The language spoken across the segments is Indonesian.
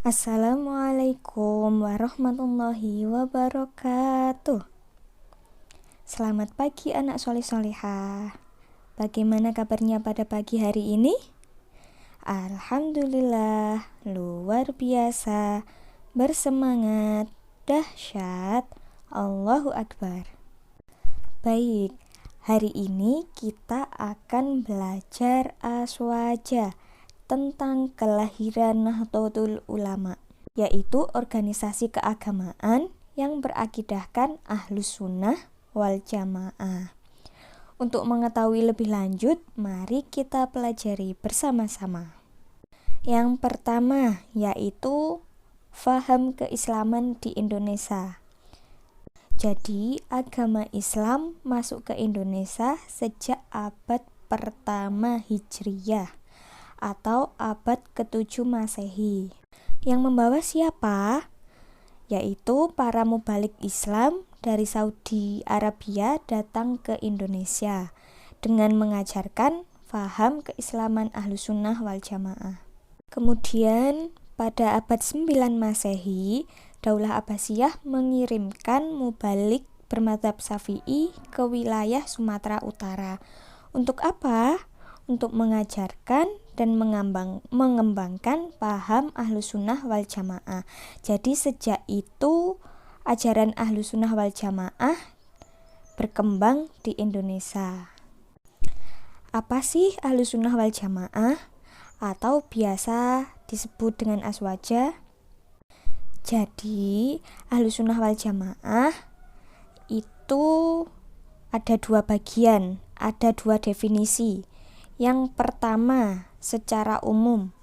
Assalamualaikum warahmatullahi wabarakatuh. Selamat pagi anak soleh-solehah. Bagaimana kabarnya pada pagi hari ini? Alhamdulillah, luar biasa, bersemangat, dahsyat, Allahu Akbar. Baik, hari ini kita akan belajar aswaja tentang kelahiran Nahdlatul Ulama, yaitu organisasi keagamaan yang berakidahkan Ahlus Sunnah wal Jamaah. Untuk mengetahui lebih lanjut, mari kita pelajari bersama-sama. Yang pertama yaitu faham keislaman di Indonesia. Jadi, agama Islam masuk ke Indonesia sejak abad pertama Hijriyah atau abad ke-7 Masehi. Yang membawa siapa? Yaitu para mubalik Islam dari Saudi Arabia datang ke Indonesia dengan mengajarkan faham keislaman Ahlus Sunnah wal Jamaah. Kemudian pada abad 9 Masehi, Daulah Abbasiyah mengirimkan mubalik bermadzhab Syafi'i ke wilayah Sumatera Utara. Untuk apa? Untuk mengajarkan dan mengembangkan paham Ahlus Sunnah wal Jamaah. Jadi sejak itu ajaran Ahlus Sunnah wal Jamaah berkembang di Indonesia. Apa sih Ahlus Sunnah wal Jamaah? Atau biasa disebut dengan aswaja? Jadi Ahlus Sunnah wal Jamaah itu ada dua bagian, ada dua definisi. Yang pertama, secara umum.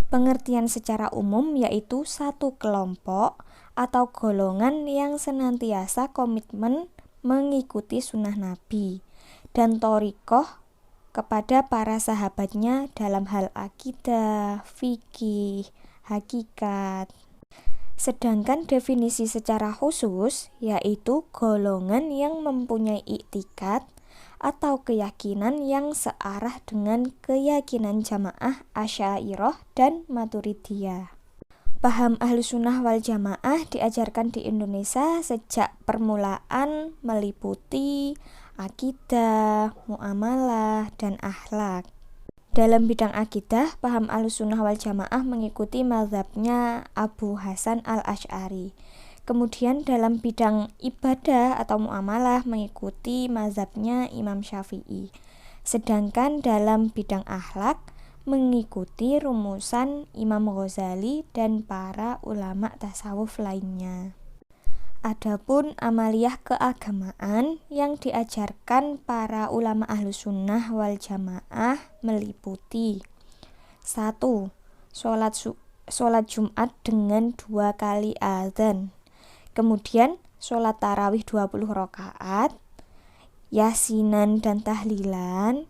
Pengertian secara umum yaitu satu kelompok atau golongan yang senantiasa komitmen mengikuti sunnah Nabi dan thoriqoh kepada para sahabatnya dalam hal akidah, fikih, hakikat. Sedangkan definisi secara khusus yaitu golongan yang mempunyai iktikad atau keyakinan yang searah dengan keyakinan jamaah Asy'ariyah dan Maturidiyah. Paham Ahlus Sunnah wal Jamaah diajarkan di Indonesia sejak permulaan meliputi akidah, muamalah, dan akhlak. Dalam bidang akidah, paham Ahlus Sunnah wal Jamaah mengikuti mazhabnya Abu Hasan al-Asy'ari. Kemudian dalam bidang ibadah atau muamalah mengikuti mazhabnya Imam Syafi'i. Sedangkan dalam bidang akhlak mengikuti rumusan Imam Ghazali dan para ulama tasawuf lainnya. Adapun amaliyah keagamaan yang diajarkan para ulama Ahlus Sunnah wal Jamaah meliputi 1. Sholat Jumat dengan 2 kali azan. Kemudian sholat tarawih 20 rakaat, yasinan dan tahlilan.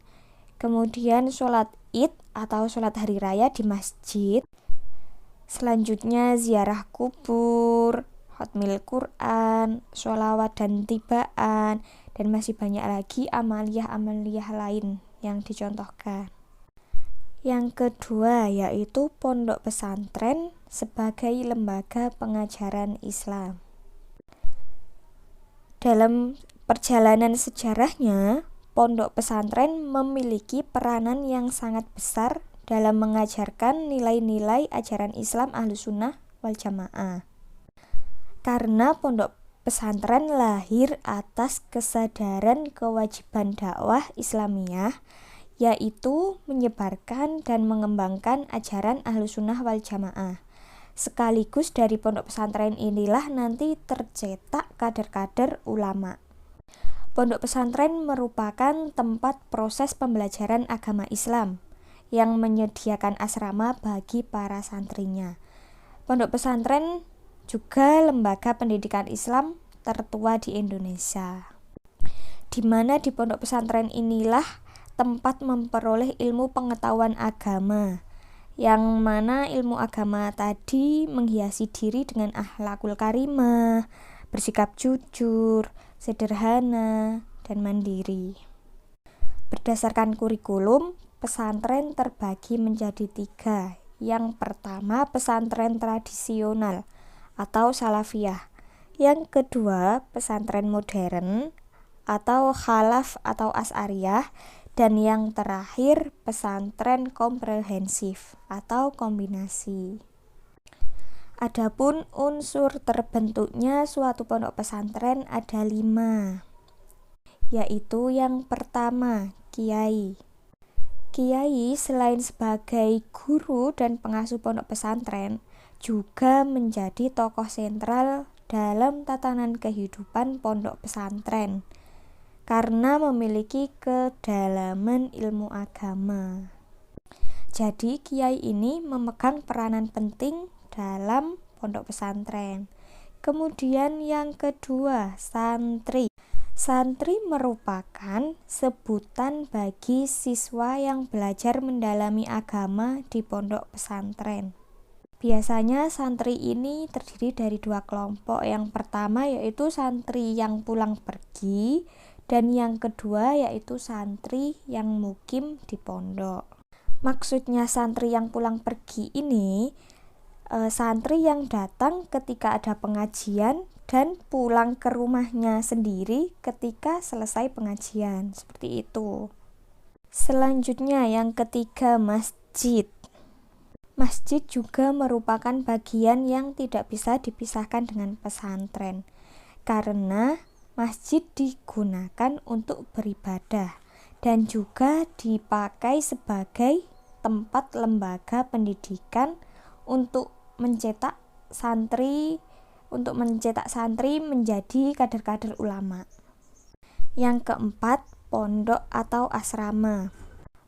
Kemudian sholat id atau sholat hari raya di masjid. Selanjutnya ziarah kubur, khatmil Quran, sholawat dan tibaan, dan masih banyak lagi amaliyah-amaliyah lain yang dicontohkan. Yang kedua yaitu pondok pesantren sebagai lembaga pengajaran Islam. Dalam perjalanan sejarahnya, pondok pesantren memiliki peranan yang sangat besar dalam mengajarkan nilai-nilai ajaran Islam Ahlus Sunnah wal Jamaah. Karena pondok pesantren lahir atas kesadaran kewajiban dakwah Islamiyah, yaitu menyebarkan dan mengembangkan ajaran Ahlus Sunnah wal Jamaah. Sekaligus dari pondok pesantren inilah nanti tercetak kader-kader ulama. Pondok pesantren merupakan tempat proses pembelajaran agama Islam yang menyediakan asrama bagi para santrinya. Pondok pesantren juga lembaga pendidikan Islam tertua di Indonesia, di mana di pondok pesantren inilah tempat memperoleh ilmu pengetahuan agama, yang mana ilmu agama tadi menghiasi diri dengan akhlakul karimah, bersikap jujur, sederhana, dan mandiri. Berdasarkan kurikulum, pesantren terbagi menjadi 3, Yang pertama, pesantren tradisional atau salafiyah. Yang kedua, pesantren modern atau khalaf atau as'ariyah. Dan yang terakhir, pesantren komprehensif atau kombinasi. Adapun unsur terbentuknya suatu pondok pesantren ada 5, yaitu yang pertama, kiai. Kiai selain sebagai guru dan pengasuh pondok pesantren, juga menjadi tokoh sentral dalam tatanan kehidupan pondok pesantren karena memiliki kedalaman ilmu agama. Jadi kiai ini memegang peranan penting dalam pondok pesantren. Kemudian yang kedua, santri. Santri merupakan sebutan bagi siswa yang belajar mendalami agama di pondok pesantren. Biasanya santri ini terdiri dari 2 kelompok. Yang pertama yaitu santri yang pulang pergi, dan yang kedua yaitu santri yang mukim di pondok. Maksudnya santri yang pulang pergi ini santri yang datang ketika ada pengajian dan pulang ke rumahnya sendiri ketika selesai pengajian, seperti itu. Selanjutnya yang ketiga, masjid. Masjid juga merupakan bagian yang tidak bisa dipisahkan dengan pesantren karena masjid digunakan untuk beribadah dan juga dipakai sebagai tempat lembaga pendidikan untuk mencetak santri menjadi kader-kader ulama. Yang keempat, pondok atau asrama.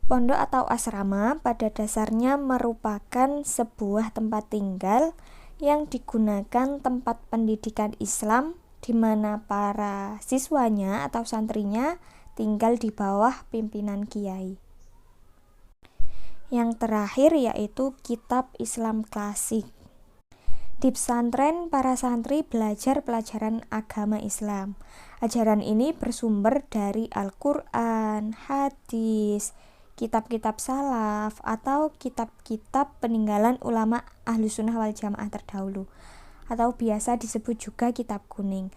Pondok atau asrama pada dasarnya merupakan sebuah tempat tinggal yang digunakan tempat pendidikan Islam di mana para siswanya atau santrinya tinggal di bawah pimpinan kiai. Yang terakhir yaitu kitab Islam klasik. Di pesantren, para santri belajar pelajaran agama Islam. Ajaran ini bersumber dari Al-Quran, hadis, kitab-kitab salaf, atau kitab-kitab peninggalan ulama Ahlussunnah wal Jamaah terdahulu, atau biasa disebut juga kitab kuning.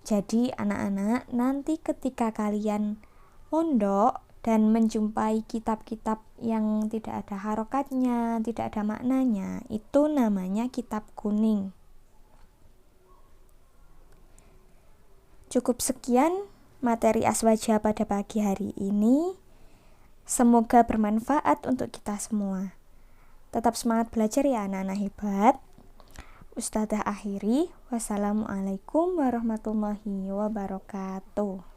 Jadi anak-anak, nanti ketika kalian mondok dan menjumpai kitab-kitab yang tidak ada harokatnya, tidak ada maknanya, itu namanya kitab kuning. Cukup sekian materi Aswaja pada pagi hari ini. Semoga bermanfaat untuk kita semua. Tetap semangat belajar ya anak-anak hebat. Ustadzah akhiri, wassalamualaikum warahmatullahi wabarakatuh.